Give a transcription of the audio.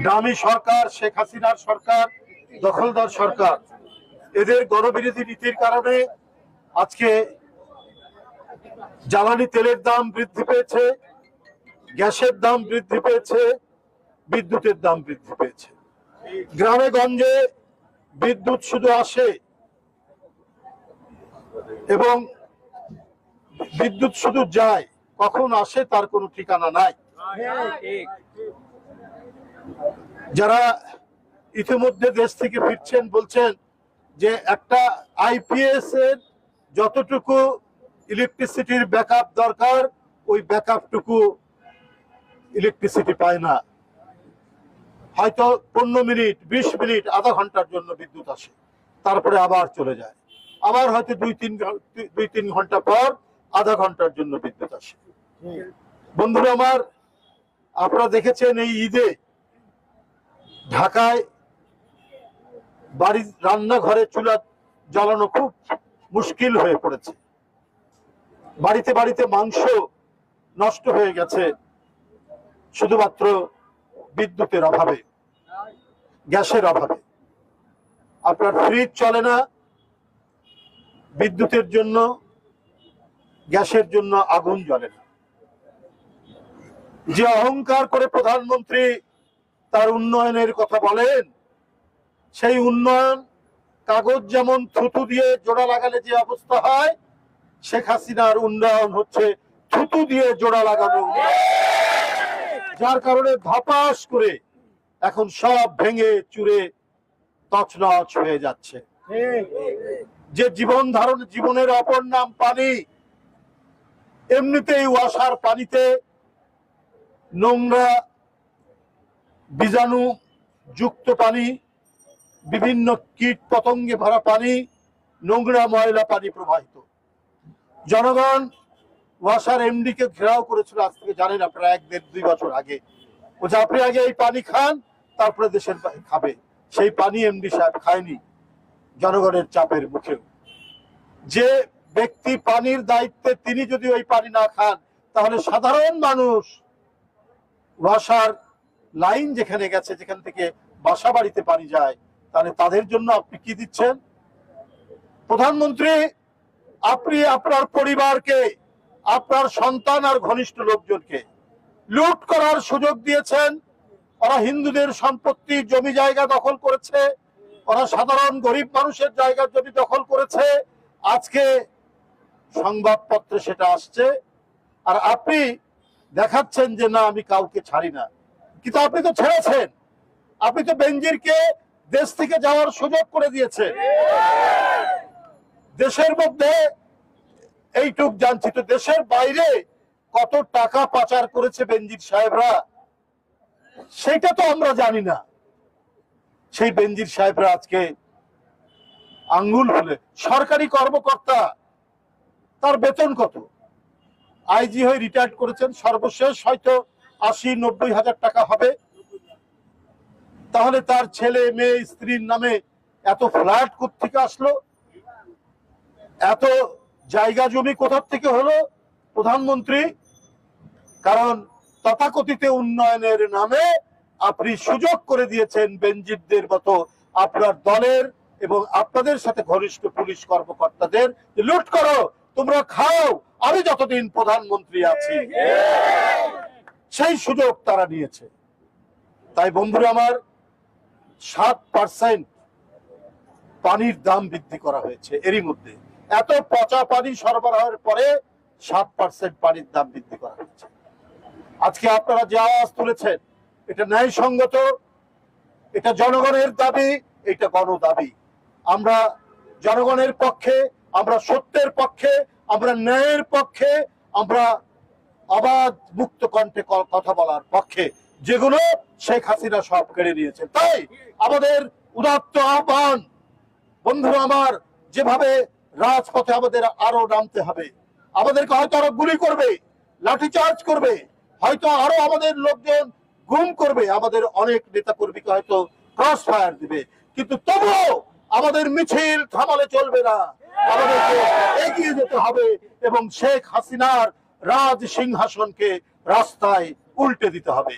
Dummy সরকার, শেখ হাসিনার সরকার, দখলদার সরকার, এদের গণবিরোধী নীতির কারণে আজকে জ্বালানি তেলের দাম বৃদ্ধি পেয়েছে, গ্যাসের দাম বৃদ্ধি পেয়েছে, বিদ্যুতের দাম বৃদ্ধি পেয়েছে। গ্রামে গঞ্জে বিদ্যুৎ শুধু আসে এবং বিদ্যুৎ শুধু যায়, কখন আসে তার কোনো ঠিকানা নাই। যারা ইতিমধ্যে দেশ থেকে ফিরছেন বলছেন যে একটা আইপিএস এর যতটুকু ইলেকট্রিসিটির ব্যাকআপ দরকার ওই ব্যাকআপটুকু ইলেকট্রিসিটি পায় না। হয়তো 15 মিনিট, 20 মিনিট, আধা ঘন্টার জন্য বিদ্যুৎ আসে, তারপরে আবার চলে যায়। আবার হয়তো 2-3 ঘন্টা পর আধা ঘন্টার জন্য বিদ্যুৎ আসে। বন্ধুরা আমার, আপনারা দেখেছেন এই ঈদে ঢাকায় বাড়ির রান্নাঘরে চুলা জ্বালানো খুব মুশকিল হয়ে পড়েছে। বাড়িতে বাড়িতে মাংস নষ্ট হয়ে গেছে শুধুমাত্র বিদ্যুতের অভাবে, গ্যাসের অভাবে। আপনার ফ্রিজ চলে না বিদ্যুতের জন্য, গ্যাসের জন্য আগুন জ্বলে না। যে অহংকার করে প্রধানমন্ত্রী তার উন্নয়নের কথা বলেন, সেই উন্নয়ন কাগজ যেমন থুতু দিয়ে জোড়া লাগালে যে অবস্থা হয়, শেখ হাসিনার উন্নয়ন হচ্ছে থুতু দিয়ে জোড়া লাগানো, যার কারণে ধপাস করে এখন সব ভেঙে চুরে তছনছ হয়ে যাচ্ছে। যে জীবনের অপর নাম পানি, এমনিতেই ওয়াসার পানিতে নোংরা বীজাণু যুক্ত পানি, বিভিন্ন কীট পতঙ্গে ভরা পানি, নোংরা ময়লা পানি প্রবাহিত। জনগণ ওয়াসার এমডি কে ঘেরাও করেছিল, আজ থেকে জানেন আপনারা 1-1.5-2 বছর আগে। বলছে আপনি আগে এই পানি খান, তারপরে দেশের খাবে। সেই পানি এমডি সাহেব খায়নি জনগণের চাপের মুখেও। যে ব্যক্তি পানির দায়িত্বে, তিনি যদি ওই পানি না খান, তাহলে সাধারণ মানুষ ওয়াসার লাইন যেখানে গেছে, যেখান থেকে বাসা বাড়িতে পানি যায়, তাহলে তাদের জন্য আপনি কি দিচ্ছেন? প্রধানমন্ত্রী, আপনি আপনার পরিবারকে, আপনার সন্তান আর ঘনিষ্ঠ লোকজনকে লুট করার সুযোগ দিয়েছেন। ওরা হিন্দুদের সম্পত্তি, জমি জায়গা দখল করেছে, ওরা সাধারণ গরিব মানুষের জায়গা জমি দখল করেছে। আজকে সংবাদপত্রে সেটা আসছে, আর আপনি দেখাচ্ছেন যে না, আমি কাউকে ছাড়ি না। কিন্তু আপনি তো ছেড়েছেন, আপনি তো বেনজিরকে দেশ থেকে যাওয়ার সুযোগ করে দিয়েছেন। দেশের মধ্যে এইটুক জানছি, তো দেশের বাইরে কত টাকা পাচার করেছে বেনজির সাহেবরা, সেটা তো আমরা জানি না। সেই বেনজির সাহেবরা আজকে আঙ্গুল ফুলে, সরকারি কর্মকর্তা, তার বেতন কত? আইজি হয়ে রিটায়ার্ড করেছেন, সর্বশেষ হয়তো 80-90 হাজার টাকা হবে। তাহলে তার ছেলে মেয়ে স্ত্রীর নামে এত ফ্ল্যাট কোত্থেকে আসলো? এত জায়গা জমি কোথা থেকে হলো? প্রধানমন্ত্রী, কারণ তথাকথিত উন্নয়নের নামে আপনি সুযোগ করে দিয়েছেন বেনজিরদের মতো আপনার দলের এবং আপনাদের সাথে ঘনিষ্ঠ পুলিশ কর্মকর্তাদের, লুট করো, তোমরা খাও, আমি যতদিন প্রধানমন্ত্রী আছি। সেই সুযোগ তারা নিয়েছে। তাই বন্ধুরা আমার, 7% পানির দাম বৃদ্ধি করা হয়েছে। এরই মধ্যে এত পচা পানি সরবরাহের পরে 7% পানির দাম বৃদ্ধি করা হয়েছে। আজকে আপনারা যে আওয়াজ তুলেছেন, এটা ন্যায়সঙ্গত, এটা জনগণের দাবি, এটা গণদাবি। আমরা জনগণের পক্ষে, আমরা সত্যের পক্ষে, আমরা ন্যায়ের পক্ষে, আমরা অবাধ মুক্ত কণ্ঠে কথা বলার পক্ষে, যেগুলো শেখ হাসিনা সব কেড়ে নিয়েছে। তাই আমাদের উদাত্ত আহ্বান, বন্ধুরা আমার, যেভাবে রাজপথে আমাদের আরো নামতে হবে। আমাদেরকে হয়তো আরো গুলি করবে, লাঠিচার্জ করবে, হয়তো আরো আমাদের লোকজন গুম করবে, আমাদের অনেক নেতা কর্মীকে হয়তো ক্রস ফায়ার দিবে, কিন্তু তবুও আমাদের মিছিল থামালে চলবে না। আমাদেরকে এগিয়ে যেতে হবে এবং শেখ হাসিনার রাজ সিংহাসনকে রাস্তায় উল্টে দিতে হবে।